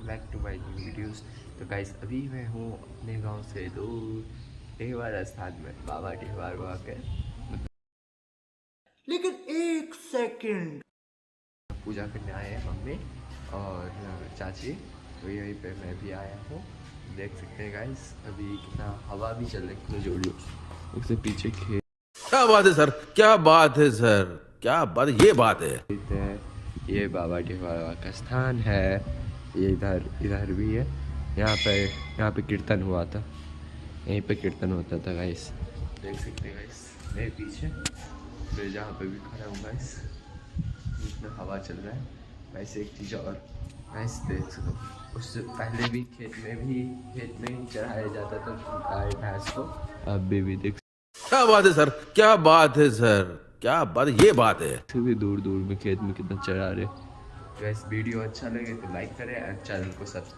Back to my new videos. तो guys अभी मैं हूँ अपने गांव से दूर टेहवार स्थान में, बाबा टेहवार वहाँ के। लेकिन एक सेकंड, पूजा करने आए हैं मम्मी और चाची, तो यहीं पे मैं भी आया हूँ। देख सकते हैं गाइस अभी कितना हवा भी चल रही है, कितना जोर जोर। उससे पीछे खेत क्या बात है सर, क्या बात है सर, क्या बात, ये बात है। है। ये बाबा टेहवार का स्थान है। ये इधर भी है। यहाँ पे कीर्तन हुआ था, यहीं पे कीर्तन होता था गाइस। देख सकते हैं गाइस मेरे पीछे, मैं जहाँ पे भी खड़ा हूँ गाइस, इतना हवा चल रहा है। वैसे एक चीज़ और गाइस देख सको, उससे पहले भी खेत में ही चढ़ाया जाता था गाय भैंस को। अब भी देख क्या बात है सर, क्या बात है सर, क्या बात, ये बात है। भी दूर दूर में खेत में कितना चढ़ा रहे। गाइस वीडियो अच्छा लगे तो लाइक करें और चैनल को सब्सक्राइब